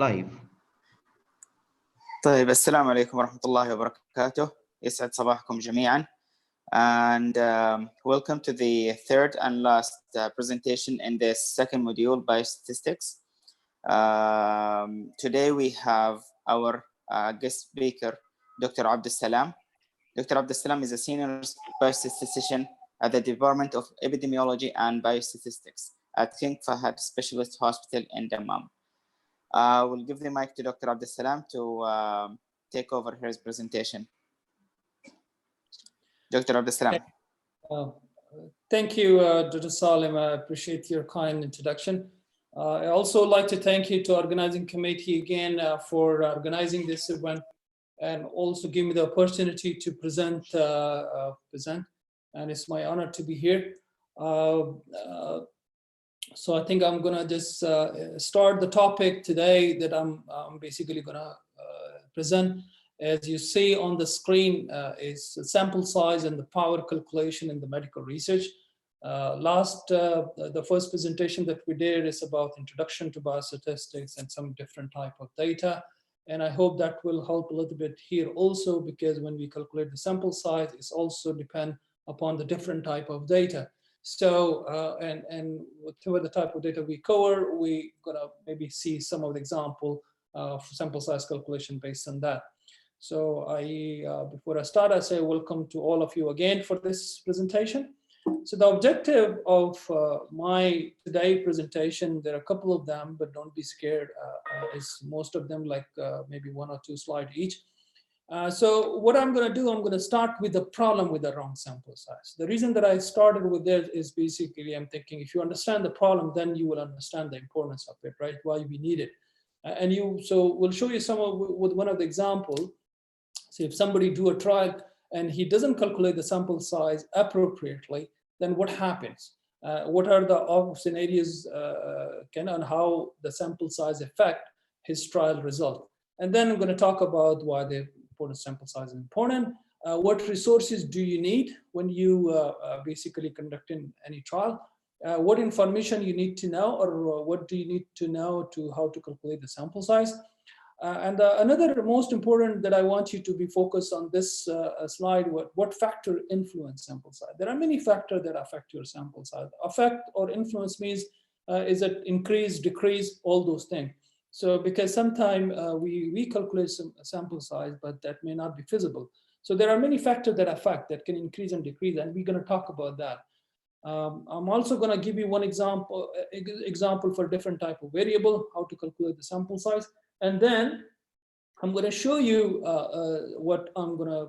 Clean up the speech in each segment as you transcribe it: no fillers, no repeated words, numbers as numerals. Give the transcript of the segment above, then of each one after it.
لايف. طيب السلام عليكم ورحمة الله وبركاته. يسعد صباحكم جميعا. And welcome to the third and last presentation in the second module, Biostatistics. Today we have our guest speaker, Dr. Abdussalam. Dr. Abdussalam is a senior biostatistician at the Department of Epidemiology and Biostatistics at King Fahd Specialist Hospital in Dammam. We'll give the mic to Dr. Abdussalam to take over his presentation. Dr. Abdussalam. Thank you, Dr. Salim. I appreciate your kind introduction. I also like to thank you to organizing committee again for organizing this event and also give me the opportunity to present. And it's my honor to be here. So I think I'm gonna just start the topic today that I'm basically gonna present. As you see on the screen is sample size and the power calculation in the medical research. The first presentation that we did is about introduction to biostatistics and some different type of data. And I hope that will help a little bit here also, because when we calculate the sample size, it's also depend upon the different type of data. So, and whatever the type of data we cover, we gonna maybe see some of the example of sample size calculation based on that. So before I start, I say welcome to all of you again for this presentation. So the objective of my today presentation, there are a couple of them, but don't be scared. Is most of them like maybe one or two slides each. So what I'm going to do, I'm going to start with the problem with the wrong sample size. The reason that I started with this is basically I'm thinking if you understand the problem, then you will understand the importance of it, right? Why we need it. So we'll show you some of with one of the example. So if somebody do a trial and he doesn't calculate the sample size appropriately, then what happens? What are the scenarios and how the sample size affect his trial result? And then I'm going to talk about why the important sample size is important. What resources do you need when you basically conducting any trial? What information you need to know, or what do you need to know to how to calculate the sample size? Another most important that I want you to be focused on this slide, what factor influence sample size? There are many factors that affect your sample size. Affect or influence means is it increase, decrease, all those things. So because sometimes we calculate some sample size, but that may not be feasible. So there are many factors that affect that can increase and decrease, and we're going to talk about that. I'm also going to give you one example for different type of variable, how to calculate the sample size. And then I'm going to show you what I'm going to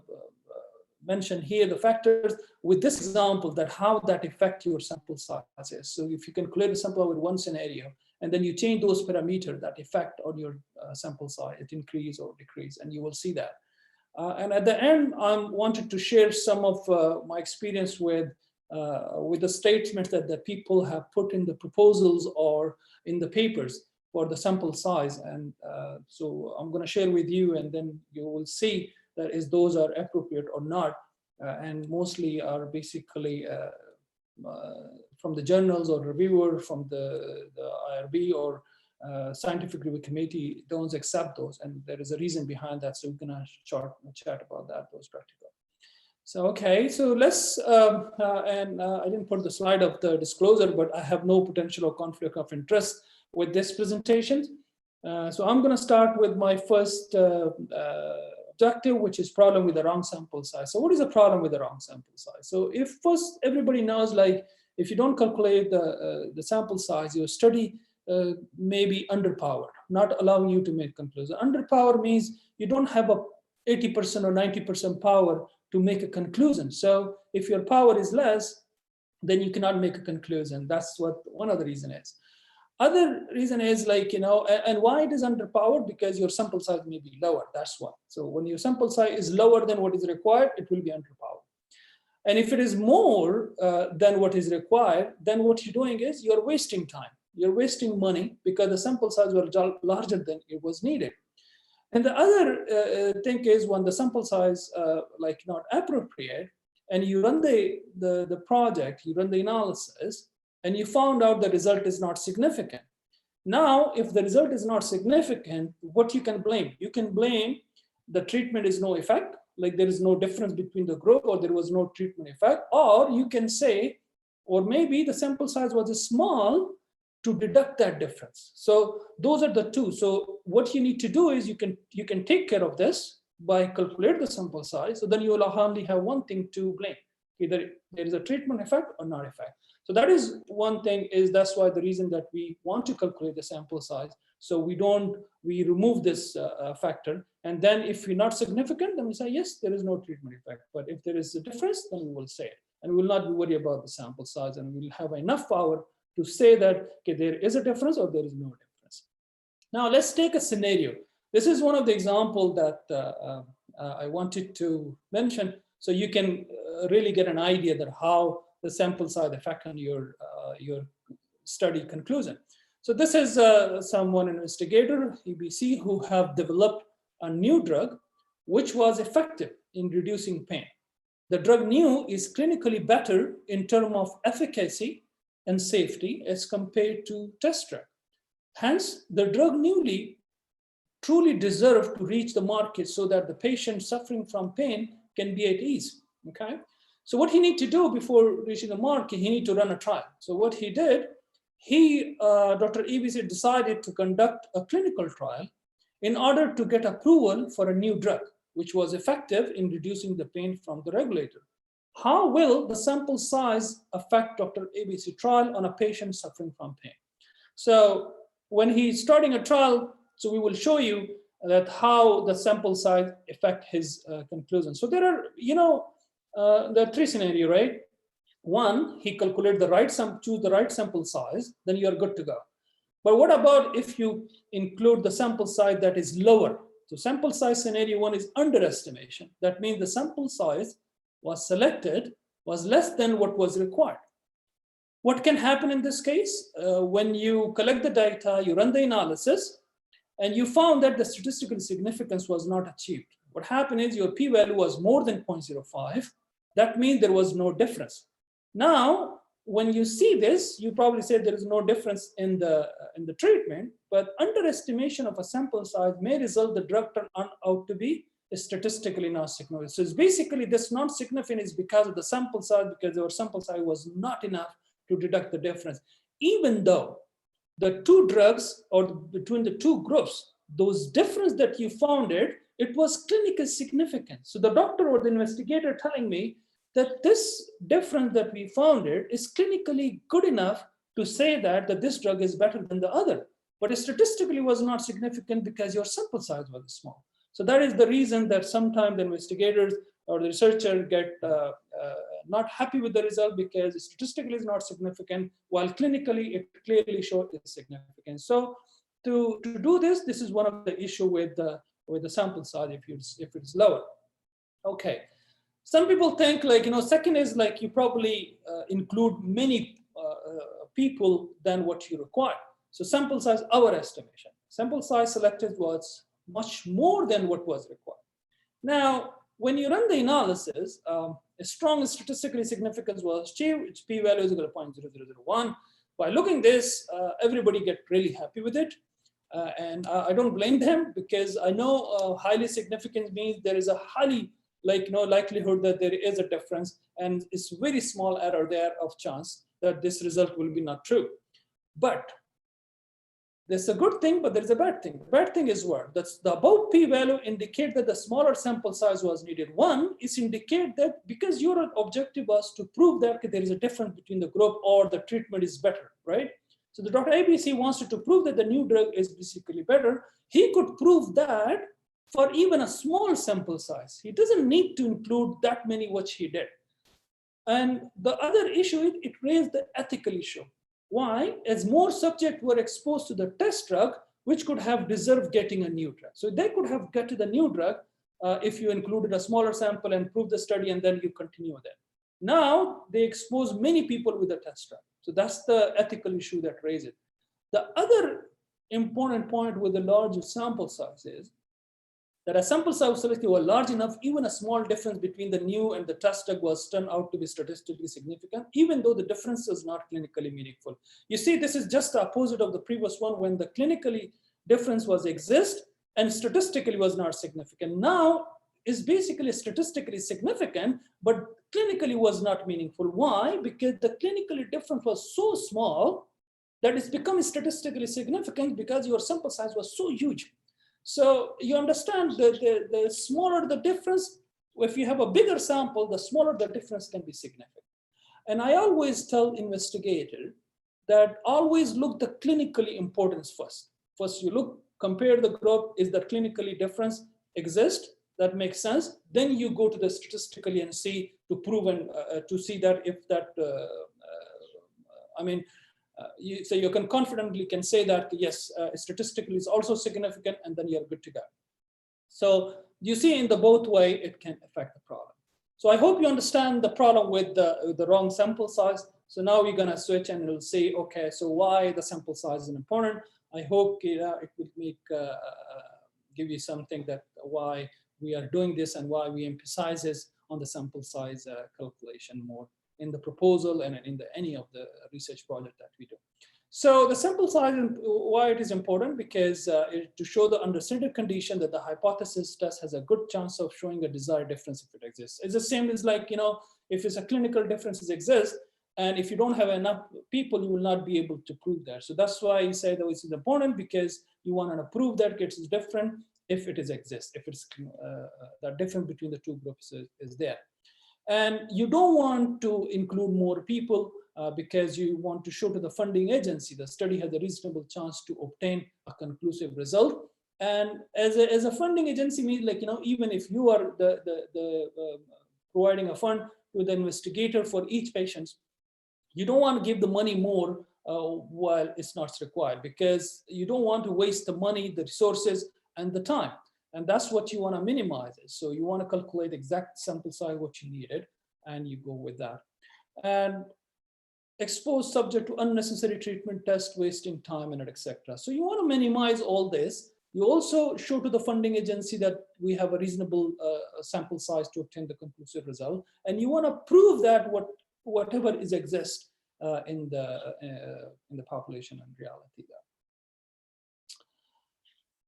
mention here, the factors with this example, that how that affect your sample sizes. So if you calculate a sample with one scenario, and then you change those parameters that affect on your sample size, it increase or decrease, and you will see that. And at the end, I wanted to share some of my experience with the statements that the people have put in the proposals or in the papers for the sample size. And so I'm going to share with you, and then you will see that is those are appropriate or not, and mostly are basically from the journals or reviewer from the IRB or scientific review committee don't accept those, and there is a reason behind that. So we're going to chat about that, those practical. So okay, so let's I didn't put the slide of the disclosure, but I have no potential or conflict of interest with this presentation. So I'm going to start with my first objective, which is problem with the wrong sample size. So what is a problem with the wrong sample size? So if first everybody knows, like if you don't calculate the sample size, your study may be underpowered, not allowing you to make conclusion. Underpowered means you don't have a 80% or 90% power to make a conclusion. So if your power is less, then you cannot make a conclusion. That's what one of the reason is. Other reason is like, and why it is underpowered? Because your sample size may be lower, that's why. So when your sample size is lower than what is required, it will be underpowered. And if it is more than what is required, then what you're doing is you're wasting time. You're wasting money because the sample size was larger than it was needed. And the other thing is when the sample size like not appropriate, and you run the project, you run the analysis, and you found out the result is not significant. Now, if the result is not significant, what you can blame? You can blame the treatment is no effect, like there is no difference between the group, or there was no treatment effect, or you can say, or maybe the sample size was small to deduct that difference. So those are the two. So what you need to do is you can take care of this by calculate the sample size. So then you will only have one thing to blame. Either there is a treatment effect or not effect. So that is one thing, is that's why the reason that we want to calculate the sample size. So we remove this factor. And then if we're not significant, then we say, yes, there is no treatment effect. But if there is a difference, then we will say it. And we will not worry about the sample size, and we will have enough power to say that, okay, there is a difference or there is no difference. Now let's take a scenario. This is one of the examples that I wanted to mention, so you can really get an idea that how the sample size affect on your study conclusion. So this is someone investigator, EBC, who have developed a new drug which was effective in reducing pain. The drug new is clinically better in terms of efficacy and safety as compared to test drug. Hence, the drug newly truly deserve to reach the market so that the patient suffering from pain can be at ease, okay? So what he need to do before reaching the market, he need to run a trial. So what he did, Dr. EBC decided to conduct a clinical trial in order to get approval for a new drug, which was effective in reducing the pain from the regulator. How will the sample size affect Dr. ABC trial on a patient suffering from pain? So when he's starting a trial, so we will show you that how the sample size affect his conclusion. So there are, the three scenarios, right? One, he calculate the right choose the right sample size, then you are good to go. But what about if you include the sample size that is lower? So sample size scenario one is underestimation. That means the sample size was selected was less than what was required. What can happen in this case? When you collect the data, you run the analysis, and you found that the statistical significance was not achieved. What happened is your p-value was more than 0.05. That means there was no difference. Now, when you see this, you probably say there is no difference in the treatment, but underestimation of a sample size may result the drug turn out to be statistically not significant. So it's basically this not significant is because of the sample size, because our sample size was not enough to deduct the difference. Even though the two drugs or between the two groups, those difference that you found it was clinically significant. So the doctor or the investigator telling me that this difference that we found is clinically good enough to say that this drug is better than the other, but it statistically was not significant because your sample size was small. So that is the reason that sometimes the investigators or the researcher get not happy with the result because statistically is not significant, while clinically it clearly shows it's significant. So to do this, this is one of the issue with the sample size if it's lower. Okay. Some people think second is you probably include many people than what you require. So sample size, our estimation. Sample size selected was much more than what was required. Now, when you run the analysis, a strong statistically significance was achieved. Its p-value is equal to 0.0001. By looking this, everybody get really happy with it. And I don't blame them because I know highly significant means there is a highly likelihood that there is a difference, and it's very small error there of chance that this result will be not true. But there's a good thing, but there's a bad thing. The bad thing is what? That's the above p-value indicate that the smaller sample size was needed. One is indicate that because your objective was to prove that there is a difference between the group or the treatment is better, right? So the Dr. ABC wants to prove that the new drug is basically better. He could prove that for even a small sample size. He doesn't need to include that many, which he did. And the other issue, it raised the ethical issue. Why? As more subjects were exposed to the test drug, which could have deserved getting a new drug. So they could have got to the new drug if you included a smaller sample and proved the study and then you continue with it. Now they expose many people with the test drug. So that's the ethical issue that raised it. The other important point with the larger sample size is that a sample size was large enough, even a small difference between the new and the test drug was turned out to be statistically significant, even though the difference is not clinically meaningful. You see, this is just the opposite of the previous one, when the clinically difference was exist and statistically was not significant. Now is basically statistically significant, but clinically was not meaningful. Why? Because the clinically difference was so small that it's becoming statistically significant because your sample size was so huge. So you understand that the smaller the difference, if you have a bigger sample, the smaller the difference can be significant. And I always tell investigators that always look the clinically importance first. First you look, compare the group, is that clinically difference exist? That makes sense. Then you go to the statistically and see to prove and to see that if that, you can confidently can say that yes, statistically is also significant, and then you're good to go. So you see, in the both way, it can affect the problem. So I hope you understand the problem with the wrong sample size. So now we're gonna switch and we'll see, okay, so why the sample size is important. I hope it will make give you something that why we are doing this and why we emphasize this on the sample size calculation more in the proposal and in any of the research project that we do. So the sample size, why it is important, because to show the understated condition that the hypothesis test has a good chance of showing a desired difference if it exists. It's the same as like, if it's a clinical differences exist, and if you don't have enough people, you will not be able to prove that. So that's why you say that it's important, because you want to prove that it's different if it exists, if it's the difference between the two groups is there. And you don't want to include more people because you want to show to the funding agency the study has a reasonable chance to obtain a conclusive result. And as a funding agency means, like, even if you are providing a fund to the investigator for each patient, you don't want to give the money more while it's not required, because you don't want to waste the money, the resources, and the time. And that's what you want to minimize it. So you want to calculate exact sample size, what you needed, and you go with that. And expose subject to unnecessary treatment, test, wasting time, and etc. So you want to minimize all this. You also show to the funding agency that we have a reasonable sample size to obtain the conclusive result. And you want to prove that whatever is exists in the population and reality there.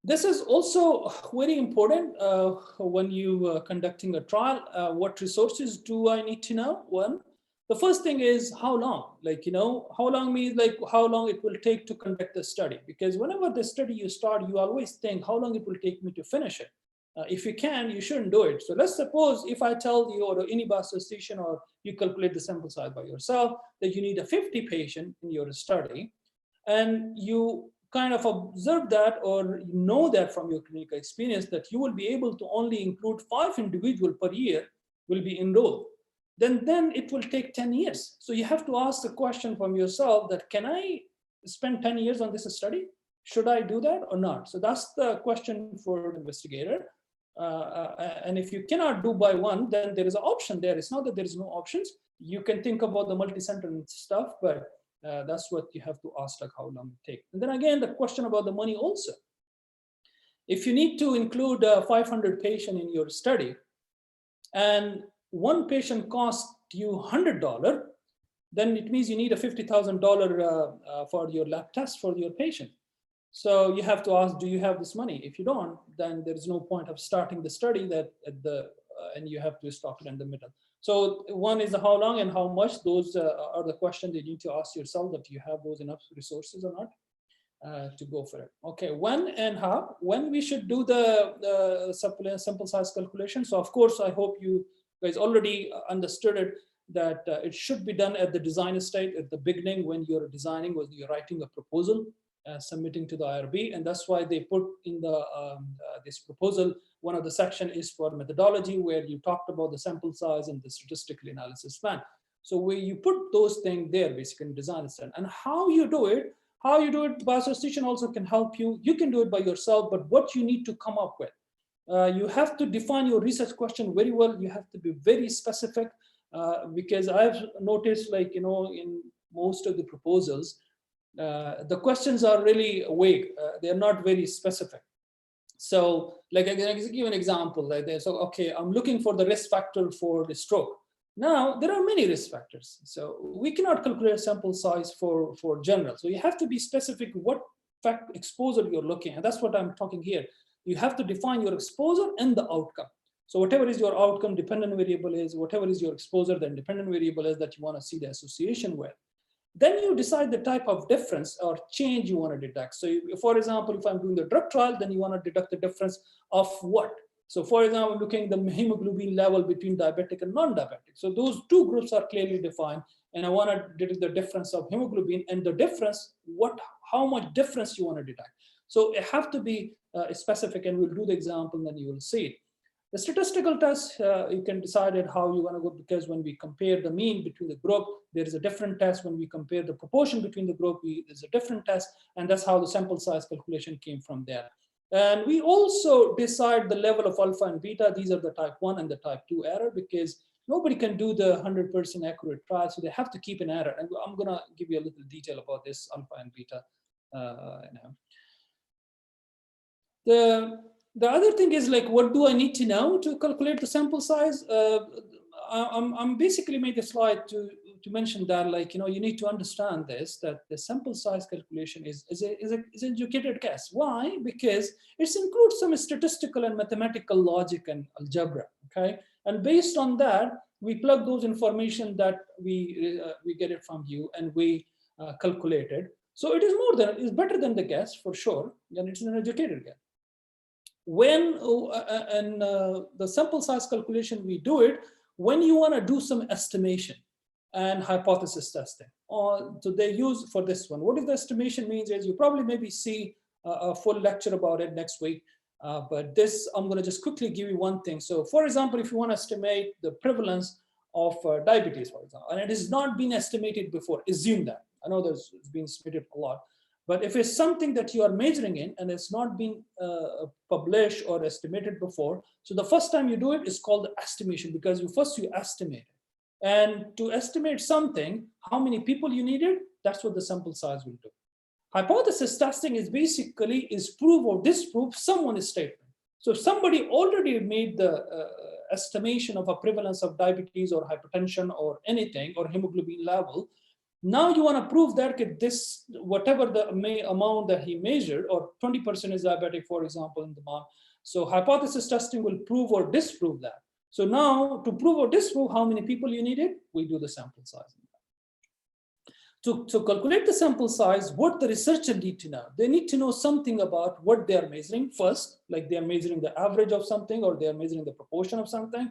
This is also very important when you conducting a trial. What resources do I need to know? One, the first thing is how long. Like, how long means like how long it will take to conduct the study. Because whenever the study you start, you always think how long it will take me to finish it. If you can, you shouldn't do it. So let's suppose if I tell you, or any biostatistician, or you calculate the sample size by yourself, that you need a 50 patient in your study, and you kind of observe that, or know that from your clinical experience, that you will be able to only include 5 individuals per year will be enrolled, then it will take 10 years. So you have to ask the question from yourself that, can I spend 10 years on this study? Should I do that or not? So that's the question for the investigator. And if you cannot do by one, then there is an option there. It's not that there is no options. You can think about the multi-center and stuff, but that's what you have to ask, like how long it takes. And then again, the question about the money also. If you need to include 500 patients in your study, and one patient costs you $100, then it means you need a $50,000 for your lab test for your patient. So you have to ask, do you have this money? If you don't, then there's no point of starting the study and you have to stop it in the middle. So one is the how long and how much. Those are the questions you need to ask yourself, that you have those enough resources or not to go for it. Okay, when and how? When we should do the sample size calculation. So of course, I hope you guys already understood it, that it should be done at the design stage, at the beginning, when you're designing, when you're writing a proposal, submitting to the IRB. And that's why they put in the this proposal, one of the section is for methodology, where you talked about the sample size and the statistical analysis plan. So where you put those things there, basically in design stage. And how you do it, biostatistician also can help you. You can do it by yourself, but what you need to come up with, you have to define your research question very well. You have to be very specific, because I've noticed, like, in most of the proposals, the questions are really vague. They're not very specific. So like I can give an example. Like so, okay, I'm looking for the risk factor for the stroke. Now, there are many risk factors. So we cannot calculate sample size for general. So you have to be specific what exposure you're looking at. That's what I'm talking here. You have to define your exposure and the outcome. So whatever is your outcome, dependent variable is, whatever is your exposure, then dependent variable is that you want to see the association with. Then you decide the type of difference or change you want to deduct. So for example, if I'm doing the drug trial, then you want to deduct the difference of what? So for example, looking at the hemoglobin level between diabetic and non-diabetic. So those two groups are clearly defined, and I want to deduct the difference of hemoglobin and the difference, how much difference you want to deduct. So it have to be specific, and we'll do the example, and then you will see it. The statistical test, you can decide it how you want to go, because when we compare the mean between the group, there is a different test. When we compare the proportion between the group, there's a different test, and that's how the sample size calculation came from there. And we also decide the level of alpha and beta. These are the type 1 and the type 2 error, because nobody can do the 100% accurate trial, so they have to keep an error. And I'm going to give you a little detail about this alpha and beta now. The other thing is, like, what do I need to know to calculate the sample size? I'm basically made a slide to mention that, like, you need to understand this, that the sample size calculation is an educated guess. Why? Because it includes some statistical and mathematical logic and algebra, okay? And based on that, we plug those information that we get it from you, and we calculate it. So it is better than the guess for sure, and it's an educated guess. When the sample size calculation, we do it when you want to do some estimation and hypothesis testing. So they use for this one. What is the estimation means is, you probably maybe see a full lecture about it next week. But this, I'm going to just quickly give you one thing. So for example, if you want to estimate the prevalence of diabetes, for example, and it has not been estimated before, assume that. I know it's been estimated a lot. But if it's something that you are measuring in and it's not been published or estimated before, so the first time you do it is called the estimation, because you estimate it. And to estimate something, how many people you needed, that's what the sample size will do. Hypothesis testing is basically prove or disprove someone's statement. So if somebody already made the estimation of a prevalence of diabetes or hypertension or anything, or hemoglobin level, now you want to prove that this, whatever the amount that he measured, or 20% is diabetic, for example, in the mom. So hypothesis testing will prove or disprove that. So now to prove or disprove how many people you needed, we do the sample size. To calculate the sample size, what the researcher need to know, they need to know something about what they are measuring first, like they are measuring the average of something, or they are measuring the proportion of something,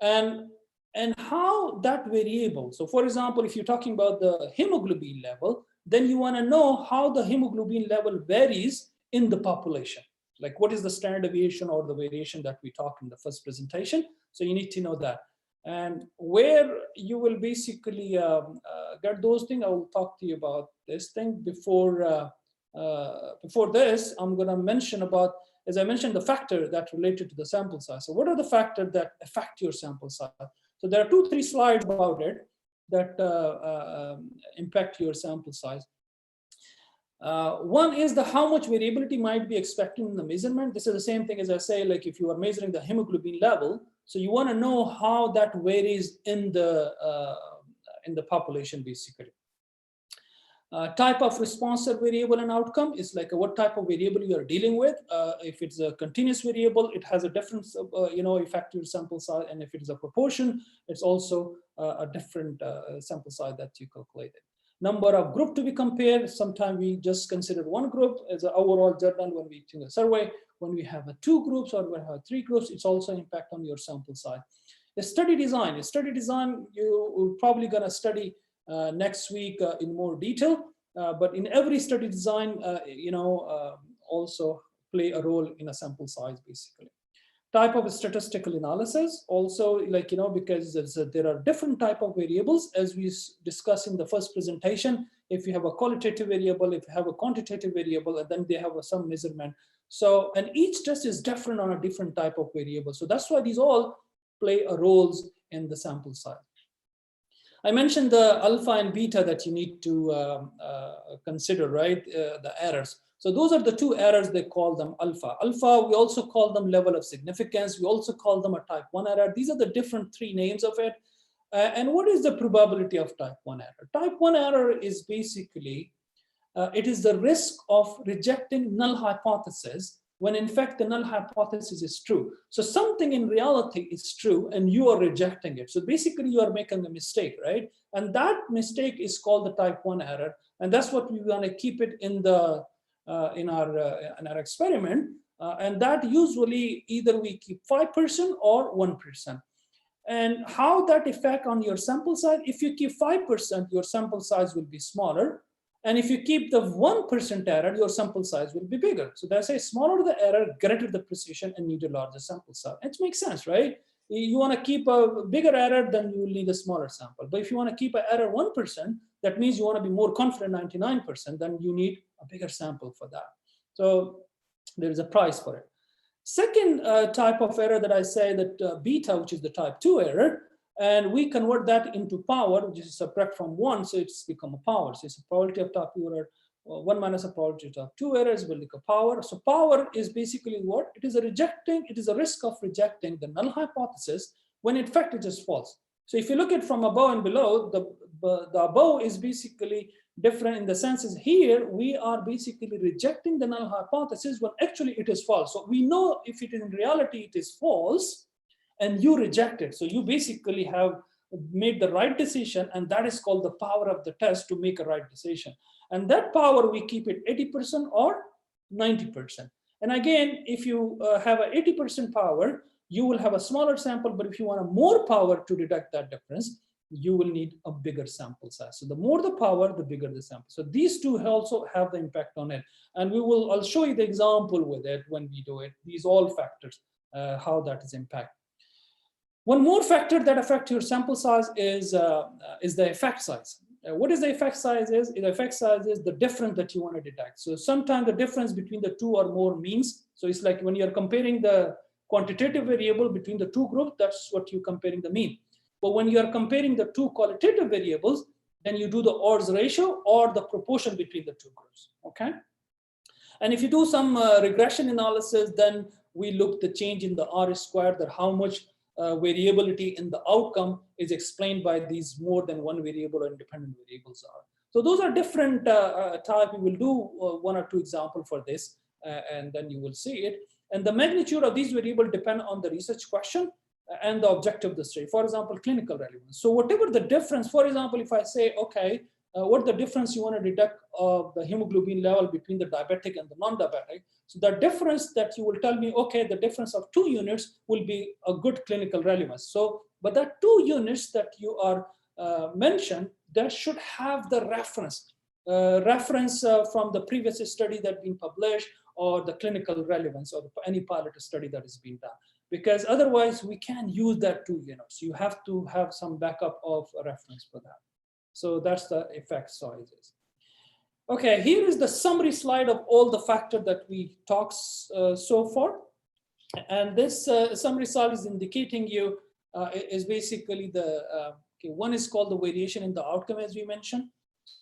and how that variable. So for example, if you're talking about the hemoglobin level, then you want to know how the hemoglobin level varies in the population. Like what is the standard deviation or the variation that we talked in the first presentation. So you need to know that. And where you will basically get those things, I will talk to you about this thing. Before this, I'm going to mention about, as I mentioned, the factor that related to the sample size. So what are the factors that affect your sample size? So there are 2-3 slides about it that impact your sample size. One is how much variability might be expected in the measurement. This is the same thing as I say, like if you are measuring the hemoglobin level, so you want to know how that varies in the population, basically. Type of responsive variable and outcome is like what type of variable you are dealing with. If it's a continuous variable, it has a difference of, effective sample size. And if it is a proportion, it's also a different sample size that you calculated. Number of group to be compared. Sometimes we just consider one group as an overall journal when we do a survey. When we have 2 groups or we have 3 groups, it's also impact on your sample size. The study design. You're probably going to study next week in more detail, but in every study design, also play a role in a sample size, basically. Type of statistical analysis also, because there are different type of variables, as we discussed in the first presentation. If you have a qualitative variable, if you have a quantitative variable, and then they have some measurement. So, and each test is different on a different type of variable. So that's why these all play a roles in the sample size. I mentioned the alpha and beta that you need to consider, right? The errors. So those are the two errors, they call them alpha. Alpha, we also call them level of significance. We also call them a type 1 error. These are the different three names of it. And what is the probability of type 1 error? Type 1 error is basically, it is the risk of rejecting null hypothesis when in fact the null hypothesis is true. So something in reality is true and you are rejecting it. So basically you are making a mistake, right? And that mistake is called the type 1 error. And that's what we want to keep it in the in our experiment. And that usually either we keep 5% or 1%. And how that affect on your sample size? If you keep 5%, your sample size will be smaller. And if you keep the 1% error, your sample size will be bigger. So that's a smaller the error, greater the precision, and need a larger sample size. It makes sense, right? You want to keep a bigger error, then you will need a smaller sample. But if you want to keep an error 1%, that means you want to be more confident 99%, then you need a bigger sample for that. So there is a price for it. Second type of error that I say that beta, which is the type 2 error, and we convert that into power, which is subtract from 1, so it's become a power. So it's a probability of type 2 error, 1 minus a probability of type 2 errors will become power. So power is basically what? It is a risk of rejecting the null hypothesis when in fact it is false. So if you look at from above and below, the above is basically different in the senses here, we are basically rejecting the null hypothesis when actually it is false. So we know if it in reality it is false, and you reject it. So you basically have made the right decision, and that is called the power of the test to make a right decision. And that power, we keep it 80% or 90%. And again, if you have an 80% power, you will have a smaller sample, but if you want a more power to detect that difference, you will need a bigger sample size. So the more the power, the bigger the sample. So these two also have the impact on it. And I'll show you the example with it when we do it. These all factors, how that is impact. One more factor that affects your sample size is the effect size. What is the effect size is? The effect size is the difference that you want to detect. So sometimes the difference between the two or more means. So it's like when you're comparing the quantitative variable between the two groups, that's what you're comparing the mean. But when you're comparing the two qualitative variables, then you do the odds ratio or the proportion between the two groups, okay? And if you do some regression analysis, then we look the change in the R squared, that how much variability in the outcome is explained by these more than one variable or independent variables are. So those are different type. We will do one or two examples for this, and then you will see it. And the magnitude of these variables depend on the research question and the objective of the study. For example, clinical relevance. So whatever the difference, for example, if I say, okay, what the difference you want to detect of the hemoglobin level between the diabetic and the non-diabetic. So the difference that you will tell me, okay, the difference of 2 units will be a good clinical relevance. So, but that 2 units that you are mentioned, that should have the reference from the previous study that been published or the clinical relevance or any pilot study that has been done. Because otherwise we can't use that 2 units. You have to have some backup of a reference for that. So that's the effect sizes. Okay, here is the summary slide of all the factors that we talked so far. And this summary slide is indicating you is basically the, okay, one is called the variation in the outcome, as we mentioned.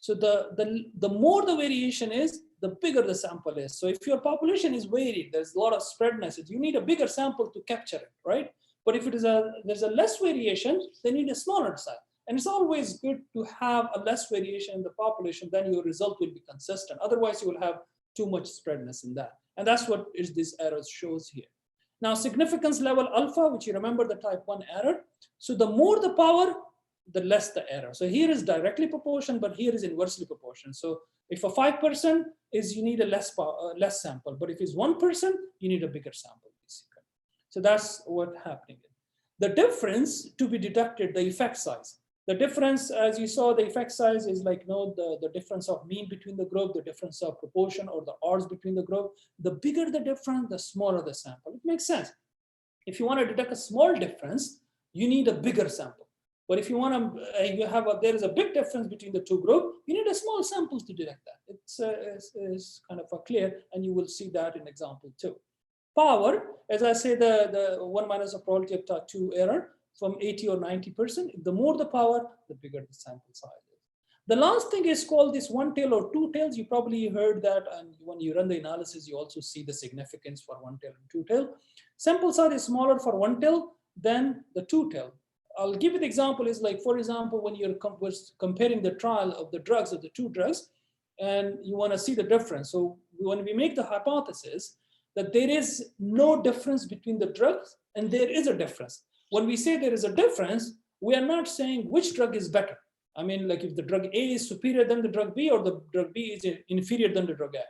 So the more the variation is, the bigger the sample is. So if your population is varied, there's a lot of spreadness, you need a bigger sample to capture it, right? But if it is there's a less variation, they need a smaller size. And it's always good to have a less variation in the population, then your result will be consistent. Otherwise, you will have too much spreadness in that. And that's what this error shows here. Now, significance level alpha, which you remember the type 1 error. So the more the power, the less the error. So here is directly proportion, but here is inversely proportion. So if a 5% is, you need a less sample. But if it's 1%, you need a bigger sample, basically. So that's what's happening. The difference to be deducted, the effect size. The difference, as you saw, the effect size is like, the difference of mean between the group, the difference of proportion or the odds between the group. The bigger the difference, the smaller the sample. It makes sense. If you want to detect a small difference, you need a bigger sample. But if you want to, there is a big difference between the two groups, you need a small sample to detect that. It's kind of clear, and you will see that in example 2. Power, as I say, the 1 minus the probability of type 2 error from 80 or 90%. The more the power, the bigger the sample size is. The last thing is called this one tail or two tails. You probably heard that, and when you run the analysis, you also see the significance for one tail and two tail. Sample size is smaller for one tail than the two tail. I'll give you the example is like, for example, when you're comparing the trial of the drugs of the two drugs, and you want to see the difference. So when we make the hypothesis that there is no difference between the drugs and there is a difference. When we say there is a difference, we are not saying which drug is better. I mean, like if the drug A is superior than the drug B or the drug B is inferior than the drug A.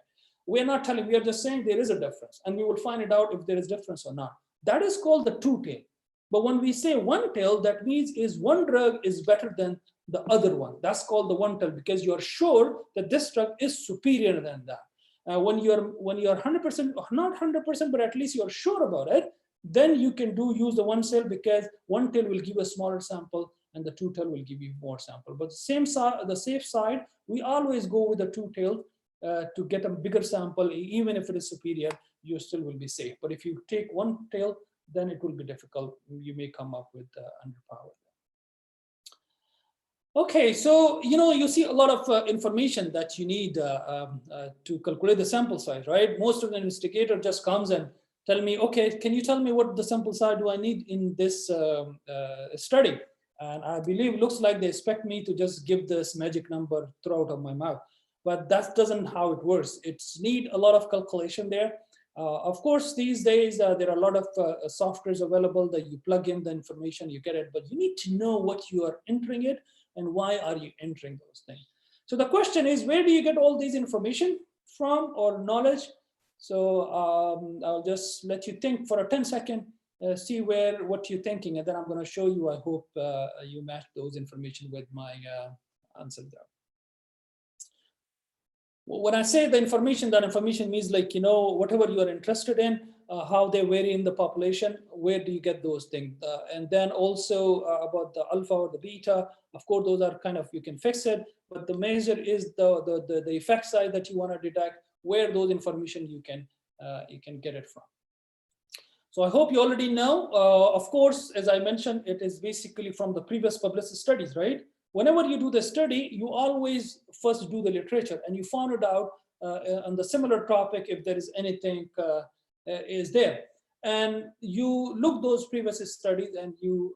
We're not telling, we are just saying there is a difference and we will find it out if there is difference or not. That is called the two tail. But when we say one tail, that means is one drug is better than the other one. That's called the one tail because you are sure that this drug is superior than that. When you're 100%, not 100%, but at least you're sure about it, then you can use the one tail because one tail will give a smaller sample and the two tail will give you more sample. But the same side, the safe side, we always go with the two tail to get a bigger sample. Even if it is superior, you still will be safe. But if you take one tail, then it will be difficult. You may come up with underpowered. Okay, so you see a lot of information that you need to calculate the sample size, right? Most of the investigator just comes and tell me, okay, can you tell me what the sample size do I need in this study? And I believe it looks like they expect me to just give this magic number throughout of my mouth, but that doesn't how it works. It's need a lot of calculation there. Of course, these days there are a lot of softwares available that you plug in the information, you get it, but you need to know what you are entering it and why are you entering those things. So the question is, where do you get all these information from or knowledge? So I'll just let you think for a 10 second, see what you're thinking, and then I'm going to show you. I hope you match those information with my answer there. When I say the information, that information means like, whatever you are interested in, how they vary in the population, where do you get those things? And then also about the alpha or the beta, of course, those are kind of, you can fix it, but the measure is the effect size that you want to detect, where those information you can get it from. So I hope you already know. Of course, as I mentioned, it is basically from the previous published studies, right? Whenever you do the study, you always first do the literature and you found it out on the similar topic if there is anything is there. And you look those previous studies and you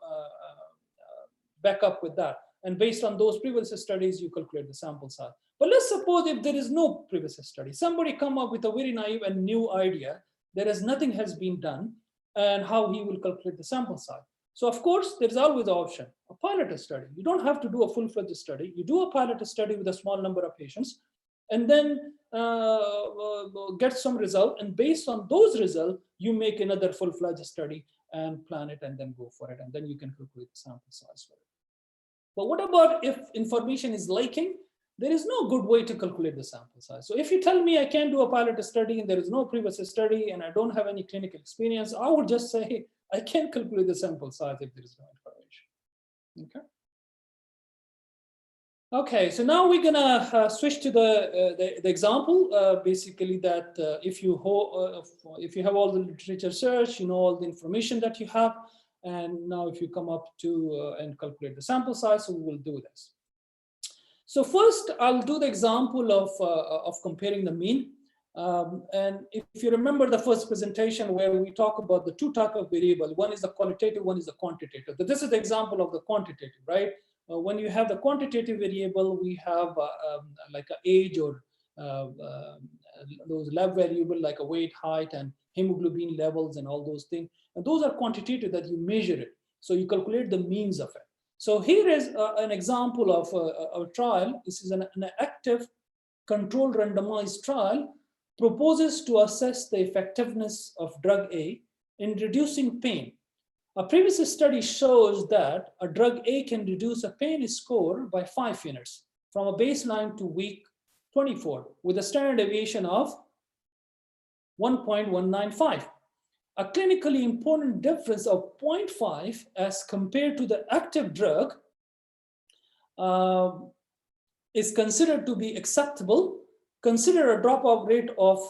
back up with that. And based on those previous studies, you calculate the sample size. But let's suppose if there is no previous study, somebody come up with a very naive and new idea, nothing has been done, and how he will calculate the sample size. So of course, there's always the option, a pilot study. You don't have to do a full-fledged study. You do a pilot study with a small number of patients, and then get some result. And based on those results, you make another full-fledged study and plan it and then go for it. And then you can calculate the sample size for it. But what about if information is lacking? There is no good way to calculate the sample size. So if you tell me I can't do a pilot study and there is no previous study and I don't have any clinical experience, I would just say I can't calculate the sample size if there is no information. Okay, so now we're gonna switch to the example. Basically, that if you have all the literature search, you know all the information that you have, and now if you come up to and calculate the sample size, so we will do this. So first, I'll do the example of comparing the mean. And if you remember the first presentation where we talk about the two types of variable, one is the qualitative, one is the quantitative. But this is the example of the quantitative, right? When you have the quantitative variable, we have like an age or those lab variable like a weight, height, and hemoglobin levels and all those things. And those are quantitative that you measure it. So you calculate the means of it. So here is an example of a trial. This is an active controlled randomized trial proposes to assess the effectiveness of drug A in reducing pain. A previous study shows that a drug A can reduce a pain score by 5 units from a baseline to week 24 with a standard deviation of 1.195. A clinically important difference of 0.5 as compared to the active drug is considered to be acceptable. Consider a dropout rate of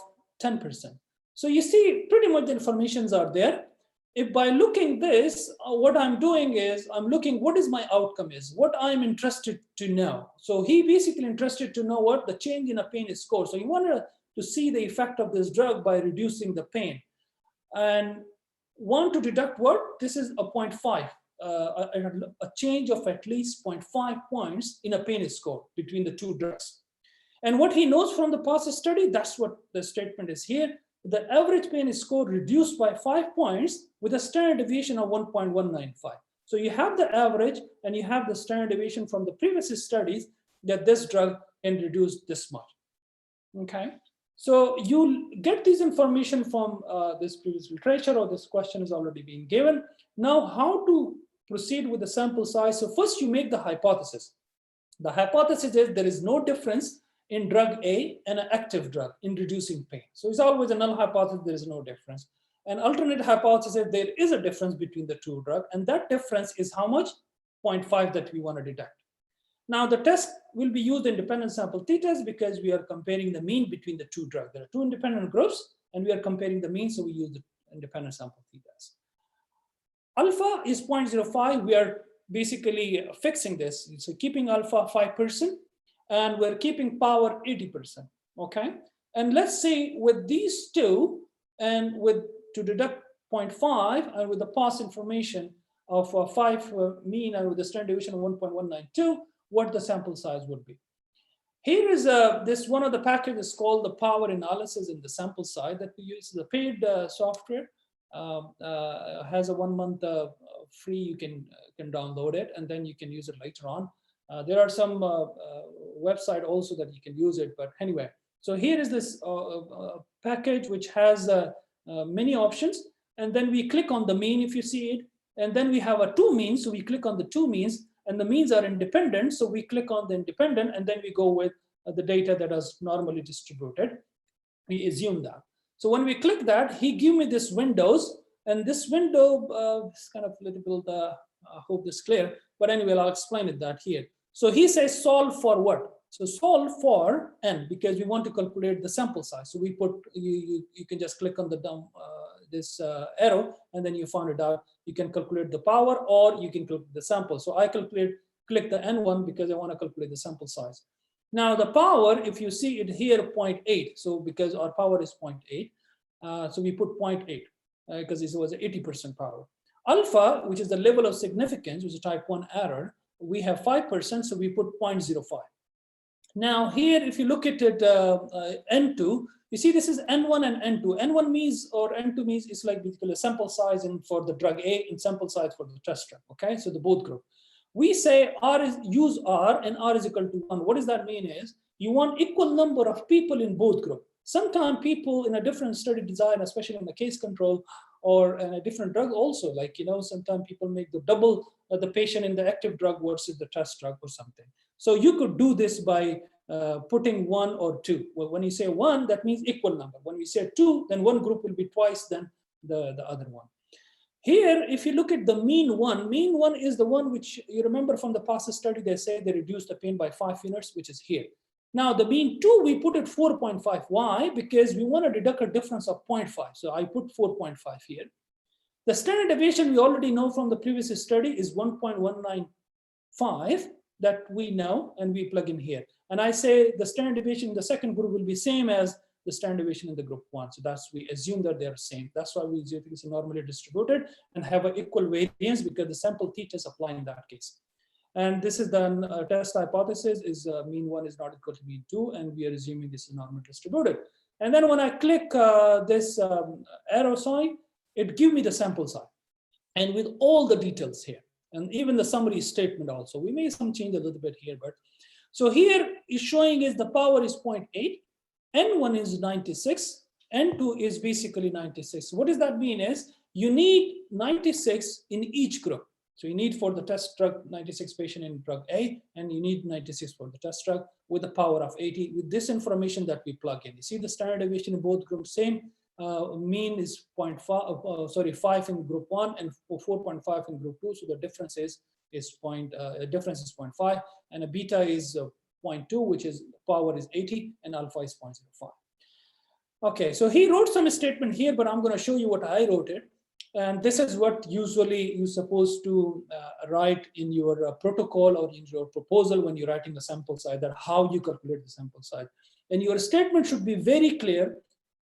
10%. So you see pretty much the informations are there. if by looking this, what I'm doing is I'm looking what is my outcome is, what I'm interested to know. So he basically interested to know what the change in a pain score. So he wanted to see the effect of this drug by reducing the pain, and want to deduct what? This is a 0.5, a change of at least 0.5 points in a pain score between the two drugs. And what he knows from the past study, that's what the statement is here. The average pain score reduced by 5 points with a standard deviation of 1.195. So you have the average and you have the standard deviation from the previous studies that this drug can reduce this much. Okay, so you'll get this information from this previous literature, or this question is already being given. Now, how to proceed with the sample size? So first you make the hypothesis. The hypothesis is there is no difference in drug A and an active drug in reducing pain. So it's always a null hypothesis, there is no difference. An alternate hypothesis, there is a difference between the two drugs, and that difference is how much? 0.5 that we want to detect. Now the test will be used in independent sample t-test because we are comparing the mean between the two drugs. There are two independent groups and we are comparing the mean, so we use the independent sample t-test. Alpha is 0.05, we are basically fixing this. So keeping alpha 5%, and we're keeping power 80%, okay? And let's say with these two, and with to deduct 0.5, and with the past information of 5 mean, and with the standard deviation of 1.192, what the sample size would be. Here is this one of the packages called the power analysis in the sample size that we use. The paid software has a 1 month free, you can download it, and then you can use it later on. There are some website also that you can use it, but anyway. So here is this package which has many options, and then we click on the mean if you see it, and then we have a two means, so we click on the two means, and the means are independent, so we click on the independent, and then we go with the data that is normally distributed. We assume that. So when we click that, he give me this windows, and this window is kind of a little bit, I hope this is clear, but anyway, I'll explain it that here. So he says solve for what? So solve for n, because we want to calculate the sample size. So we put, you can just click on the down, this arrow, and then you found it out. You can calculate the power, or you can calculate the sample. So I click the n1 because I want to calculate the sample size. Now the power, if you see it here, 0.8. So because our power is 0.8, so we put 0.8 because it was 80% power. Alpha, which is the level of significance, which is type 1 error, we have 5%, so we put 0.05. Now here, if you look at it, N2, you see this is N1 and N2. N1 means, or N2 means, it's like basically a sample size for the drug A and sample size for the test drug, okay? So the both group. We say use R and R is equal to 1. What does that mean is, you want equal number of people in both group. Sometimes people in a different study design, especially in the case control, or in a different drug also, like, sometimes people make the double the patient in the active drug versus the test drug or something. So you could do this by putting 1 or 2. Well, when you say 1, that means equal number. When we say 2, then one group will be twice than the other one. Here, if you look at the mean one is the one which you remember from the past study, they say they reduced the pain by 5 units, which is here. Now the mean 2, we put it 4.5. Why? Because we want to deduct a difference of 0.5. So I put 4.5 here. The standard deviation we already know from the previous study is 1.195 that we know, and we plug in here. And I say the standard deviation in the second group will be same as the standard deviation in the group 1. So that's, we assume that they're same. That's why we assume it's normally distributed and have an equal variance, because the sample t-test apply in that case. And this is the test hypothesis is mean 1 is not equal to mean 2, and we are assuming this is normally distributed. And then when I click this arrow sign, it gives me the sample size, and with all the details here, and even the summary statement also. We may some change a little bit here, but so here is showing is the power is 0.8, N1 is 96, N2 is basically 96. What does that mean is you need 96 in each group. So you need for the test drug 96 patient in drug A, and you need 96 for the test drug with a power of 80 with this information that we plug in. You see the standard deviation in both groups same. Mean is 5 in group 1 and 4.5 in group 2. So the difference is 0.5, and a beta is 0.2, which is power is 80, and alpha is 0.05. Okay, so he wrote some statement here, but I'm going to show you what I wrote it. And this is what usually you're supposed to write in your protocol or in your proposal when you're writing the sample size, that how you calculate the sample size. And your statement should be very clear,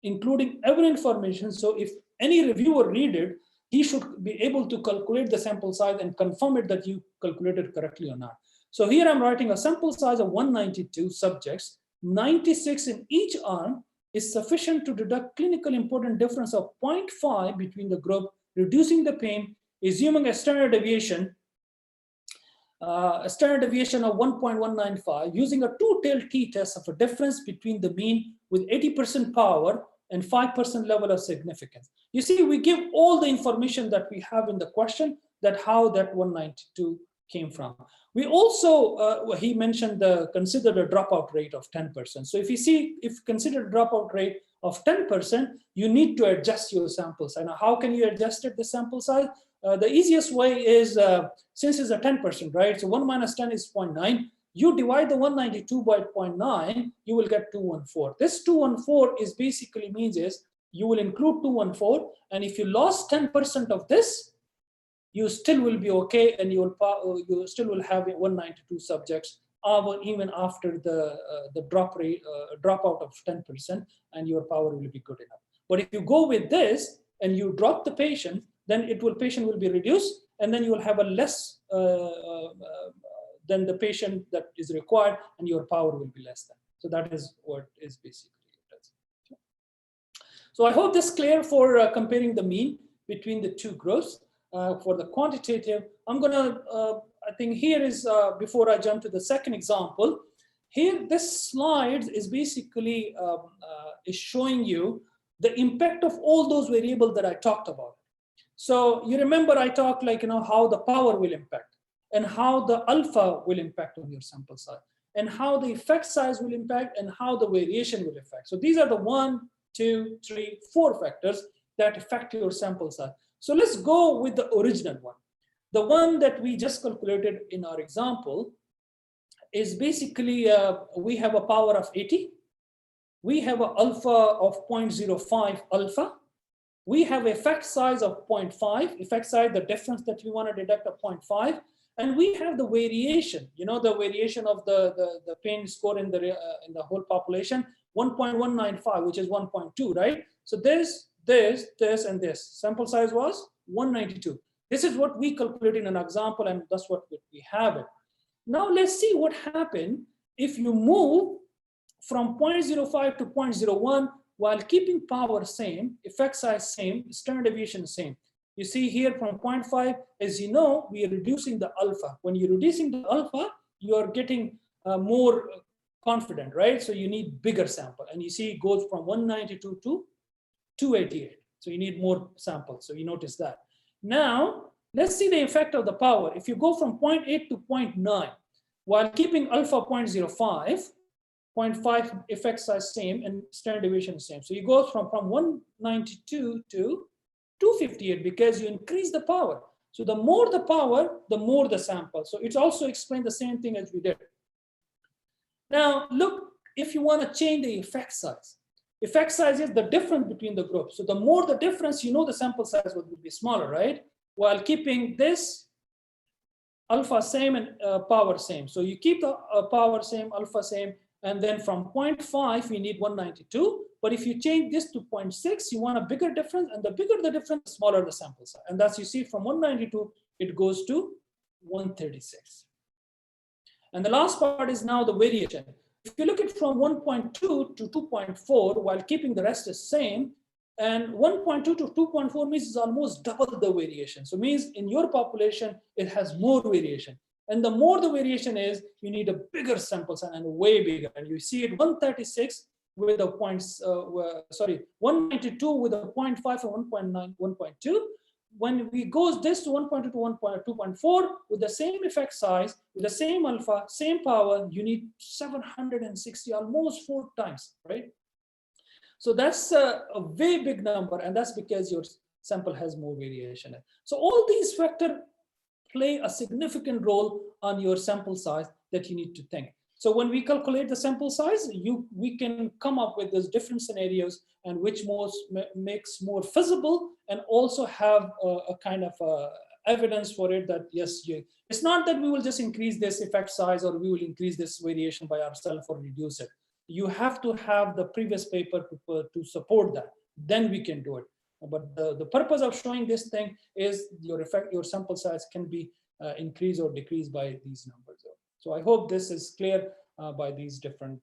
including every information. So if any reviewer read it, he should be able to calculate the sample size and confirm it that you calculated correctly or not. So here I'm writing a sample size of 192 subjects, 96 in each arm, is sufficient to deduct clinically important difference of 0.5 between the group, reducing the pain, assuming a standard deviation of 1.195, using a two-tailed t-test of a difference between the mean with 80% power and 5% level of significance. You see, we give all the information that we have in the question, that how that 192 came from. We also, he mentioned consider the dropout rate of 10%. So if you consider dropout rate of 10%, you need to adjust your sample size. Now, how can you adjust it, the sample size? The easiest way is, since it's a 10%, right? So 1 minus 10 is 0.9. You divide the 192 by 0.9, you will get 214. This 214 is basically means is you will include 214, and if you lost 10% of this, you still will be okay, and you still will have 192 subjects even after the dropout of 10%, and your power will be good enough. But if you go with this and you drop the patient, then patient will be reduced, and then you will have a less than the patient that is required, and your power will be less than. So that is what is basically it does. So I hope this is clear for comparing the mean between the two groups. For the quantitative, I'm gonna, I think here is, before I jump to the second example, here this slide is basically is showing you the impact of all those variables that I talked about. So you remember I talked like, how the power will impact, and how the alpha will impact on your sample size, and how the effect size will impact, and how the variation will affect. So these are the 1, 2, 3, 4 factors that affect your sample size. So let's go with the original one. The one that we just calculated in our example is basically, we have a power of 80. We have an alpha of 0.05 alpha. We have effect size of 0.5, effect size, the difference that we want to deduct of 0.5. And we have the variation, the variation of the pain score in the whole population, 1.195, which is 1.2, right? So this, and this. Sample size was 192. This is what we calculated in an example, and that's what we have it. Now let's see what happened if you move from 0.05 to 0.01 while keeping power same, effect size same, standard deviation same. You see here from 0.5, as you know, we are reducing the alpha. When you're reducing the alpha, you are getting more confident, right? So you need bigger sample, and you see it goes from 192 to 288. So you need more samples. So you notice that. Now, let's see the effect of the power. If you go from 0.8 to 0.9, while keeping alpha 0.05, 0.5 effect size same and standard deviation same. So you go from 192 to 258 because you increase the power. So the more the power, the more the sample. So it's also explained the same thing as we did. Now, look, if you want to change the effect size. Effect size is the difference between the groups. So the more the difference, the sample size will be smaller, right? While keeping this alpha same and power same. So you keep the power same, alpha same, and then from 0.5, we need 192. But if you change this to 0.6, you want a bigger difference, and the bigger the difference, the smaller the sample size. And that's, you see, from 192, it goes to 136. And the last part is now the variation. If you look at from 1.2 to 2.4, while keeping the rest the same, and 1.2 to 2.4 means it's almost double the variation. So it means in your population, it has more variation. And the more the variation is, you need a bigger sample size and way bigger. And you see it 136 with a 192 with a 0.5 and 1.9, 1.2. When we goes this to 1.2 to 1.2.4 with the same effect size, with the same alpha, same power, you need 760, almost 4 times, right? So that's a very big number, and that's because your sample has more variation. So all these factors play a significant role on your sample size that you need to think. So when we calculate the sample size, we can come up with those different scenarios and which makes more feasible and also have a kind of evidence for it that yes, it's not that we will just increase this effect size or we will increase this variation by ourselves or reduce it. You have to have the previous paper to support that. Then we can do it. But the purpose of showing this thing is your sample size can be increased or decreased by these numbers. So I hope this is clear by these different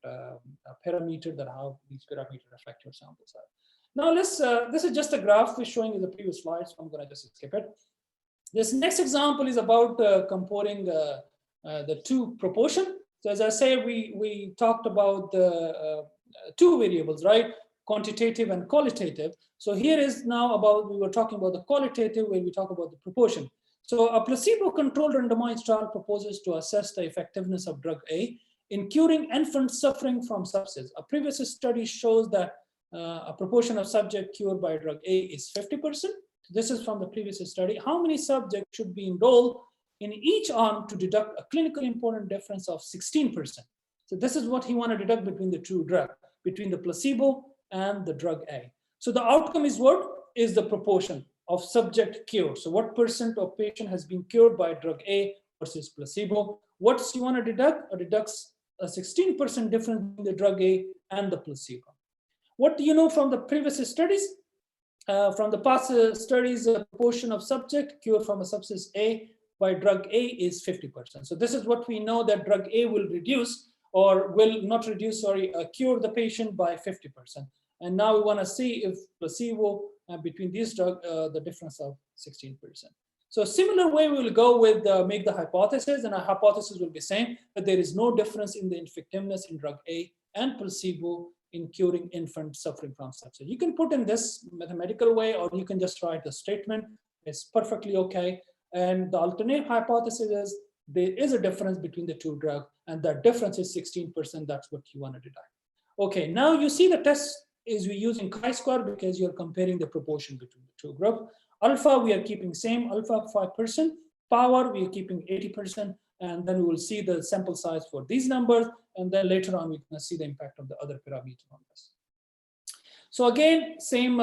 parameters that how these parameters affect your sample size. Now this is just a graph we're showing in the previous slide, so I'm gonna just skip it. This next example is about comparing the two proportion. So as I say, we talked about the two variables, right? Quantitative and qualitative. So here is now about, we were talking about the qualitative where we talk about the proportion. So a placebo-controlled randomized trial proposes to assess the effectiveness of drug A in curing infants suffering from sepsis. A previous study shows that a proportion of subjects cured by drug A is 50%. This is from the previous study. How many subjects should be enrolled in each arm to deduct a clinically important difference of 16%? So this is what he wanted to deduct between the two drugs, between the placebo and the drug A. So the outcome is what? Is the proportion of subject cured. So what percent of patient has been cured by drug A versus placebo? What's you want to deduct? Or deducts a 16% difference between the drug A and the placebo. What do you know from the previous studies? From the past studies, the proportion of subject cured from a sepsis A by drug A is 50%. So this is what we know, that drug A will reduce or will not reduce, sorry, cure the patient by 50%. And now we want to see if placebo between these drugs, the difference of 16%. So similar way we will go with make the hypothesis, and our hypothesis will be same, that there is no difference in the effectiveness in drug A and placebo in curing infants suffering from sepsis. You can put in this mathematical way, or you can just write the statement. It's perfectly okay. And the alternate hypothesis is there is a difference between the two drugs, and that difference is 16%. That's what you want to deduct. Okay, now you see the test is we using chi-square because you're comparing the proportion between the two groups. Alpha, we are keeping same, alpha 5%. Power, we are keeping 80%. And then we will see the sample size for these numbers. And then later on, we're going to see the impact of the other parameter on this. So again, same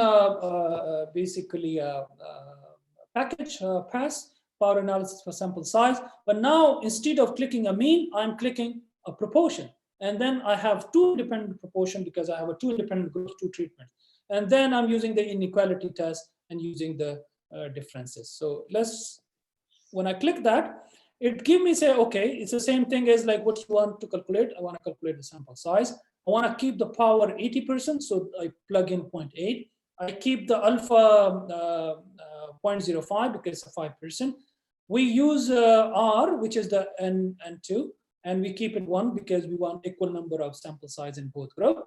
basically package pass, power analysis for sample size. But now, instead of clicking a mean, I'm clicking a proportion. And then I have two independent proportion because I have a two independent groups, two treatments. And then I'm using the inequality test and using the differences. So when I click that, it gives me say, okay, it's the same thing as like what you want to calculate. I want to calculate the sample size. I want to keep the power 80%, so I plug in 0.8. I keep the alpha 0.05 because it's a 5%. We use R, which is the N2, and we keep it 1 because we want equal number of sample size in both groups.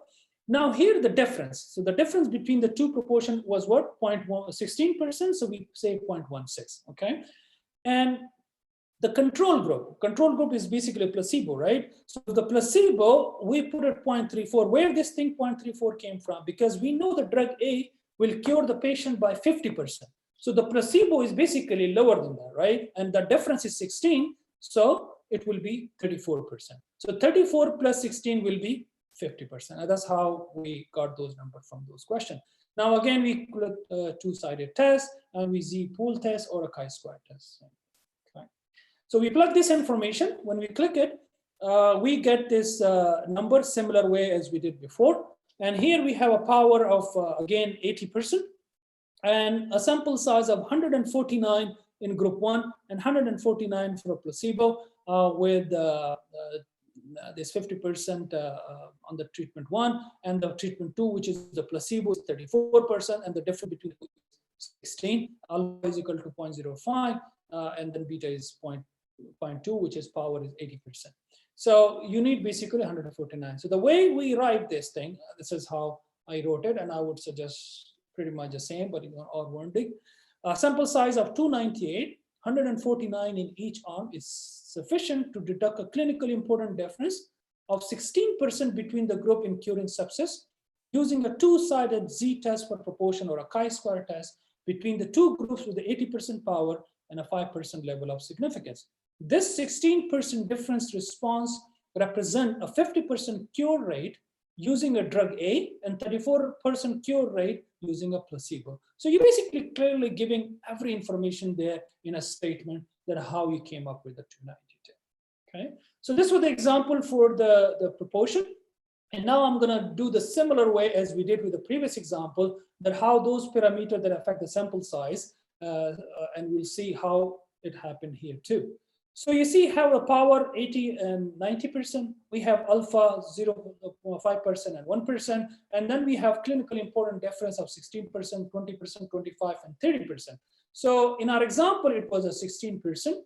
Now here the difference. So the difference between the two proportion was what? 16%, so we say 0.16, okay? And the control group is basically a placebo, right? So the placebo, we put it 0.34. Where this thing 0.34 came from? Because we know the drug A will cure the patient by 50%. So the placebo is basically lower than that, right? And the difference is 16, so it will be 34%. So 34 plus 16 will be 50%. And that's how we got those numbers from those questions. Now again, we click two-sided test, and we see pool test or a chi-square test. Okay. So we plug this information. When we click it, we get this number similar way as we did before. And here we have a power of, again, 80%, and a sample size of 149 in group 1 and 149 for a placebo with this 50% on the treatment 1, and the treatment 2, which is the placebo, is 34%, and the difference between 16. Alpha is equal to 0.05, and then beta is 0.2, which is power is 80%. So you need basically 149. So the way we write this thing, this is how I wrote it, and I would suggest pretty much the same, but or wording. Sample size of 298, 149 in each arm is sufficient to deduct a clinically important difference of 16% between the group in curing sepsis, using a two-sided z-test for proportion or a chi-square test between the two groups with the 80% power and a 5% level of significance. This 16% difference response represent a 50% cure rate using a drug A and 34% cure rate using a placebo. So you're basically clearly giving every information there in a statement that how you came up with the 292. Okay, so this was the example for the proportion. And now I'm going to do the similar way as we did with the previous example, that how those parameters that affect the sample size, and we'll see how it happened here too. So you see how a power 80 and 90%, we have alpha 0.5% and 1%, and then we have clinically important difference of 16%, 20%, 25, and 30%. So in our example, it was a 16%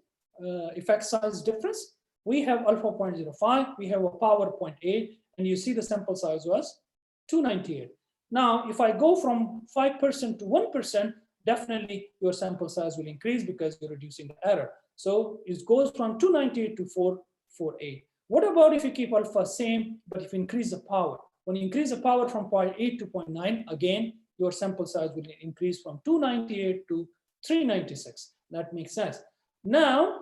effect size difference. We have alpha 0.05, we have a power 0.8, and you see the sample size was 298. Now, if I go from 5% to 1%, definitely your sample size will increase because you're reducing the error. So it goes from 298 to 448. What about if you keep alpha same, but if you increase the power? When you increase the power from 0.8 to 0.9, again, your sample size will increase from 298 to 396. That makes sense. Now,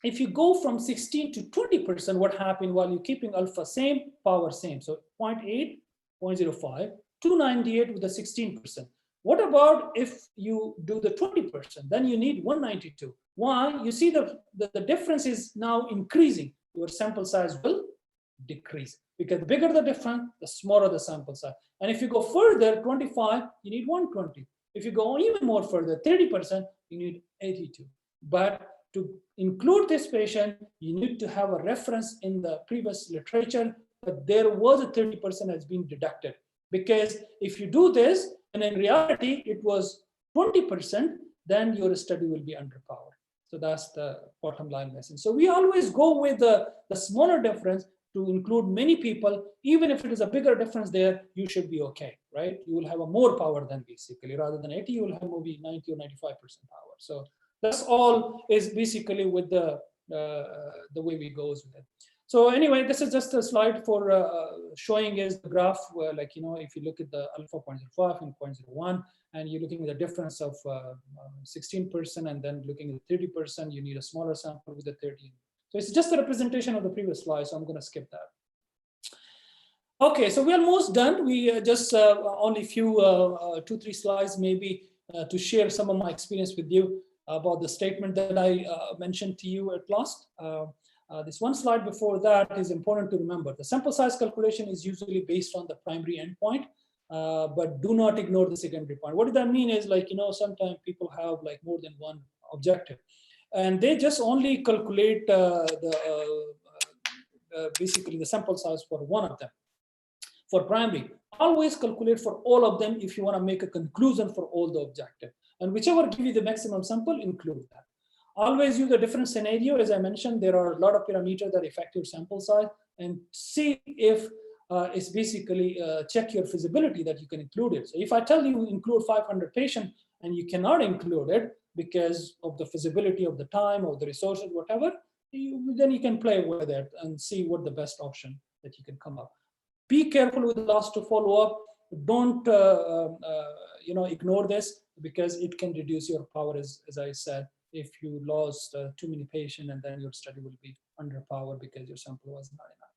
if you go from 16 to 20%, what happened while you're keeping alpha same, power same? So 0.8, 0.05, 298 with the 16%. What about if you do the 20%? Then you need 192. Why? You see the difference is now increasing. Your sample size will decrease because the bigger the difference, the smaller the sample size. And if you go further, 25, you need 120. If you go even more further, 30%, you need 82. But to include this patient, you need to have a reference in the previous literature, but there was a 30% has been deducted. Because if you do this, and in reality, it was 20%, then your study will be underpowered. So that's the bottom line message. So we always go with the smaller difference to include many people. Even if it is a bigger difference there, you should be okay, right? You will have a more power than basically, rather than 80, you will have maybe 90 or 95% power. So that's all is basically with the way we go with it. So anyway, this is just a slide for showing is the graph where, like, you know, if you look at the alpha 0.05 and 0.01, and you're looking at the difference of 16%, and then looking at 30%, you need a smaller sample with the 30. So it's just a representation of the previous slide, so I'm going to skip that. Okay, so we're almost done. We just only few 2-3 slides maybe to share some of my experience with you about the statement that I mentioned to you at last. This one slide before that is important to remember. The sample size calculation is usually based on the primary endpoint, but do not ignore the secondary point. What does that mean is, like, you know, sometimes people have like more than one objective, and they just only calculate basically the sample size for one of them. For primary, always calculate for all of them if you want to make a conclusion for all the objective. And whichever give you the maximum sample, include that. Always use a different scenario. As I mentioned, there are a lot of parameters that affect your sample size, and see if it's basically check your feasibility that you can include it. So if I tell you include 500 patients and you cannot include it because of the feasibility of the time or the resources, whatever, then you can play with it and see what the best option that you can come up. Be careful with the last to follow up. Don't you know, ignore this, because it can reduce your power, as I said, if you lost too many patients, and then your study will be underpowered because your sample was not enough.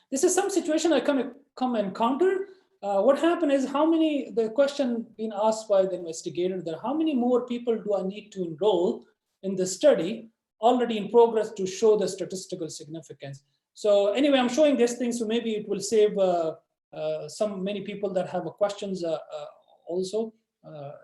This is some situation I come encounter. What happened is, the question being asked by the investigator, that how many more people do I need to enroll in the study already in progress to show the statistical significance? So anyway, I'm showing these things, so maybe it will save many people that have questions also.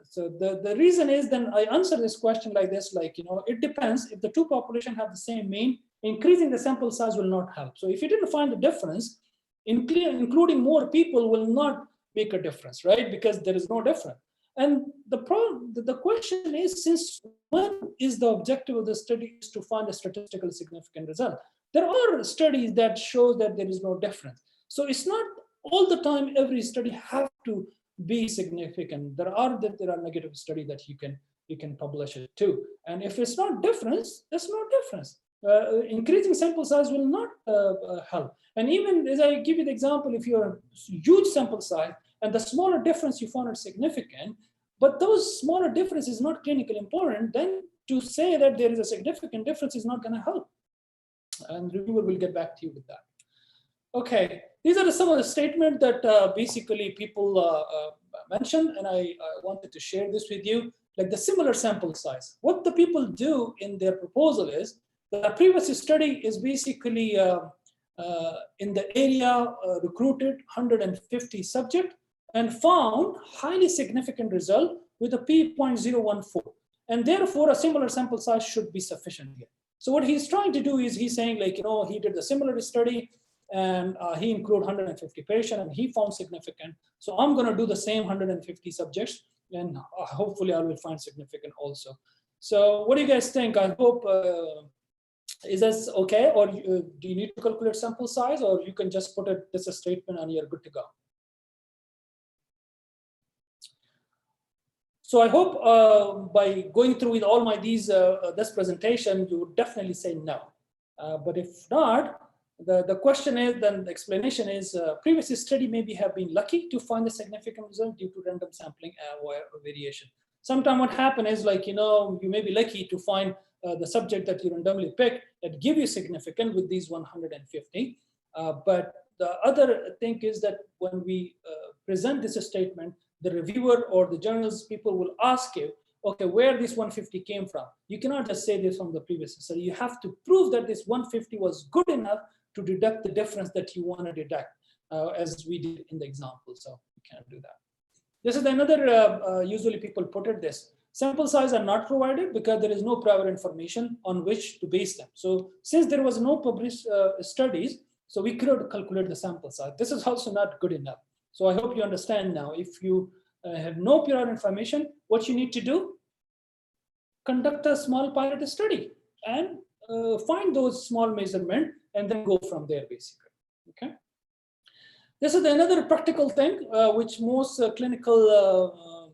So the reason is, then I answer this question like this, like, you know, it depends. If the two populations have the same mean, increasing the sample size will not help. So if you didn't find a difference, including more people will not make a difference, right? Because there is no difference. And the question is, since when is the objective of the study is to find a statistical significant result? There are studies that show that there is no difference. So it's not all the time every study have to be significant. There are negative studies that you can publish it too. And if it's not difference, there's no difference. Increasing sample size will not help. And even as I give you the example, if you're a huge sample size and the smaller difference you found are significant, but those smaller differences is not clinically important, then to say that there is a significant difference is not going to help. and the reviewer will get back to you with that. Okay, these are some of the statements that basically people mentioned, and I wanted to share this with you, like the similar sample size. What the people do in their proposal is, the previous study is basically in the area recruited 150 subjects and found highly significant result with a p.014. And therefore, a similar sample size should be sufficient here. So what he's trying to do is he's saying, like, he did a similar study and he included 150 patients and he found significant. So I'm going to do the same 150 subjects and hopefully I will find significant also. So what do you guys think? I hope, is this okay? Or do you need to calculate sample size, or you can just put it as a statement and you're good to go? So I hope by going through with all this presentation, you would definitely say no. But if not, the question is, then the explanation is, previous study maybe have been lucky to find a significant result due to random sampling or variation. Sometimes what happens is, like, you may be lucky to find the subject that you randomly pick that give you significant with these 150. But the other thing is that when we present this statement, the reviewer or the journals people will ask you, okay, where this 150 came from? You cannot just say this from the previous study. You have to prove that this 150 was good enough to deduct the difference that you want to deduct, as we did in the example. So you can't do that. This is another, usually people put it this. Sample size are not provided because there is no prior information on which to base them. So since there was no published studies, so we could calculate the sample size. This is also not good enough. So I hope you understand now. If you have no prior information, what you need to do? Conduct a small pilot study and find those small measurements and then go from there, basically. Okay. This is another practical thing which most clinical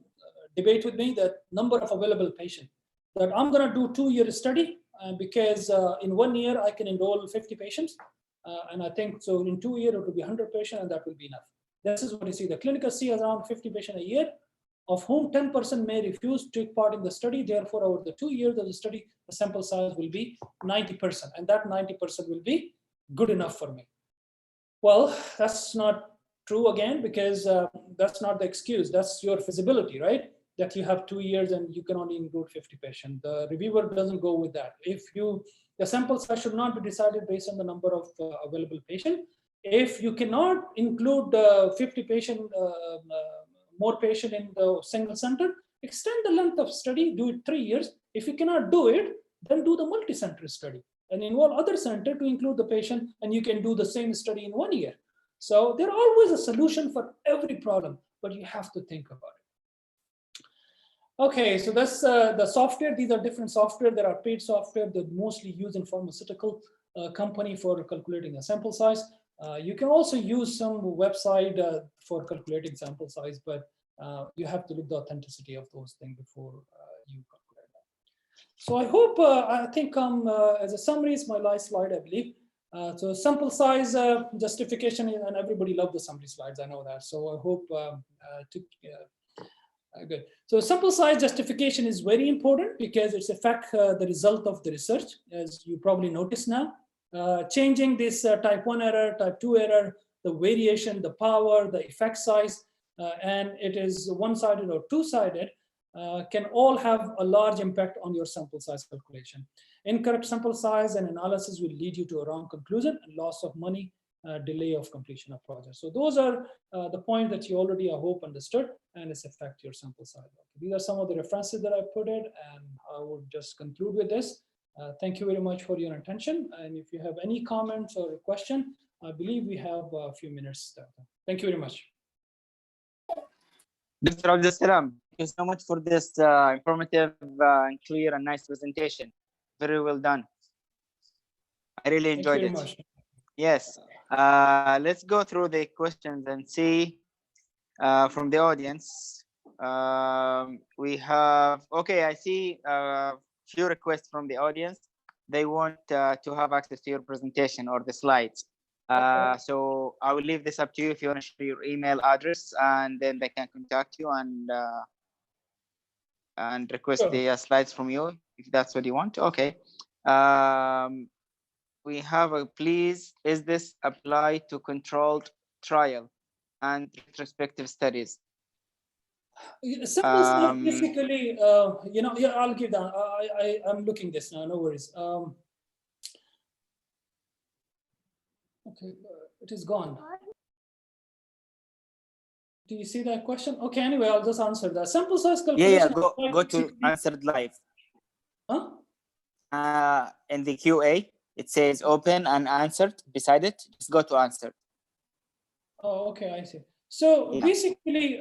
debate with me, that number of available patients. That I'm going to do 2-year study because in 1 year I can enroll 50 patients. And I think so in 2 years it will be 100 patients and that will be enough. This is what you see. The clinical see around 50 patients a year, of whom 10% may refuse to take part in the study. Therefore, over the 2 years of the study, the sample size will be 90%. And that 90% will be good enough for me. Well, that's not true again, because that's not the excuse. That's your feasibility, right? That you have 2 years and you can only include 50 patients. The reviewer doesn't go with that. The sample size should not be decided based on the number of available patients. If you cannot include 50 patient, more patient in the single center, extend the length of study, do it 3 years. If you cannot do it, then do the multi-center study and involve other center to include the patient, and you can do the same study in 1 year. So there's always a solution for every problem, but you have to think about it. Okay, so that's the software. These are different software. There are paid software that mostly used in pharmaceutical company for calculating a sample size. You can also use some website for calculating sample size, but you have to look at the authenticity of those things before you calculate that. So I hope, I think as a summary, it's my last slide, I believe. So sample size justification, and everybody loves the summary slides, I know that. So I hope good. So sample size justification is very important because it's affect the result of the research, as you probably notice now. Changing this type 1 error, type 2 error, the variation, the power, the effect size, and it is one-sided or two-sided, can all have a large impact on your sample size calculation. Incorrect sample size and analysis will lead you to a wrong conclusion and loss of money, delay of completion of project. So those are the points that you already, I hope, understood, and it's affect your sample size. These are some of the references that I put in, and I would just conclude with this. Thank you very much for your attention. And if you have any comments or question, I believe we have a few minutes. Thank you very much. Dr. Abdul Salam, thank you so much for this informative and clear and nice presentation. Very well done. I really enjoyed it. Much. Yes. Let's go through the questions and see from the audience. We have, okay, I see few requests from the audience. They want to have access to your presentation or the slides. So I will leave this up to you if you want to share your email address, and then they can contact you and request the slides from you if that's what you want. Okay. we have a please, is this apply to controlled trial and retrospective studies? Simple stuff, basically, you know, yeah, I'll give that. I'm looking this now, no worries. Okay, it is gone. Do you see that question? Okay, anyway, I'll just answer that. Sample size calculation. Yeah, go to answered live. Huh? In the QA, it says open and answered beside it. Just go to answered. Oh, okay, I see. So Yeah. basically,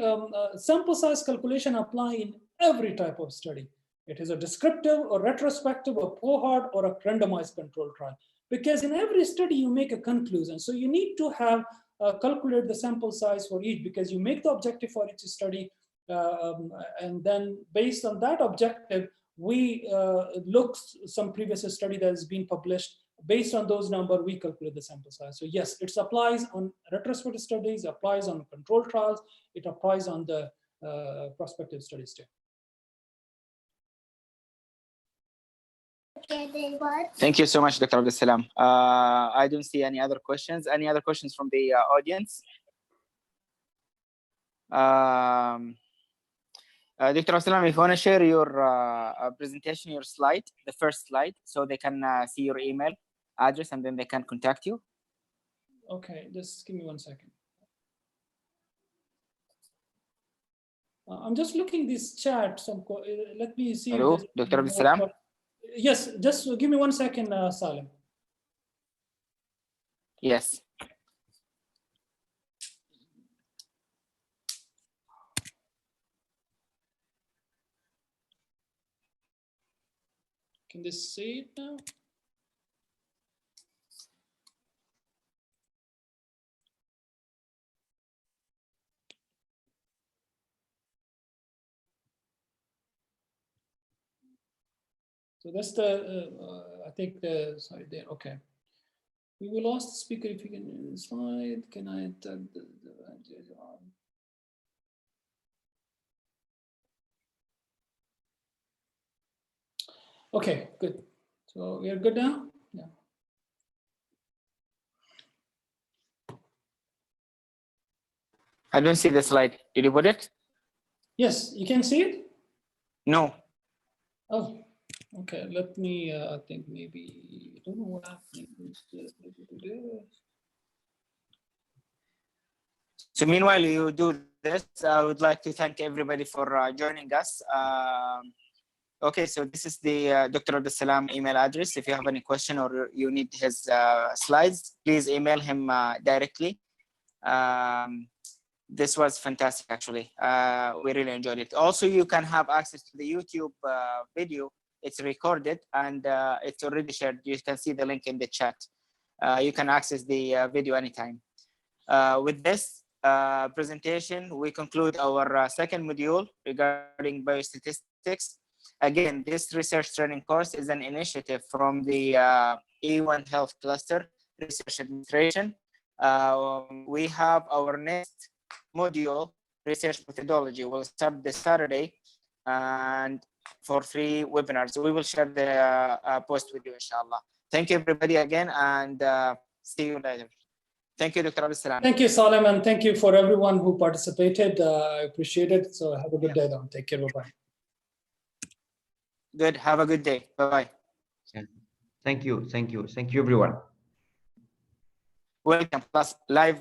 sample size calculation apply in every type of study. It is a descriptive or retrospective or cohort or a randomized control trial. Because in every study, you make a conclusion. So you need to have calculate the sample size for each, because you make the objective for each study. And then based on that objective, we look some previous study that has been published. Based on those numbers, we calculate the sample size. So yes, it applies on retrospective studies, applies on control trials, it applies on the prospective studies too. Thank you so much, Dr. Abdul Salam. I don't see any other questions. Any other questions from the audience? Dr. Abdul Salam, if you want to share your presentation, your slide, the first slide, so they can see your email address and then they can contact you. Okay, just give me 1 second. I'm just looking this chat. Let me see. Hello, Dr. Abdul Salam. Yes, just give me 1 second, Salim. Yes. Can they see it now? So that's the, I think the, sorry, there, okay. We will ask the speaker if you can slide. Can I tag the okay, good. So we are good now? Yeah. I don't see the slide. Did you put it? Yes, you can see it? No. Oh, okay. Let me, I think maybe, I don't know what happened. So meanwhile you do this, I would like to thank everybody for joining us. Okay, so this is the Dr. Abdul Salam email address. If you have any question or you need his slides, please email him directly. This was fantastic, actually. We really enjoyed it. Also, you can have access to the YouTube video. It's recorded and it's already shared. You can see the link in the chat. You can access the video anytime. With this presentation, we conclude our second module regarding biostatistics. Again, this research training course is an initiative from the E1 Health Cluster Research Administration. We have our next module, research methodology, will start this Saturday and for 3 webinars. So we will share the post with you, inshallah. Thank you, everybody, again, and see you later. Thank you, Dr. Abdul Salam. Thank you, Salim, and thank you for everyone who participated. I appreciate it. So have a good day, though. Take care. Bye-bye. Good. Have a good day. Bye-bye. Thank you. Thank you. Thank you, everyone. Welcome. Plus live.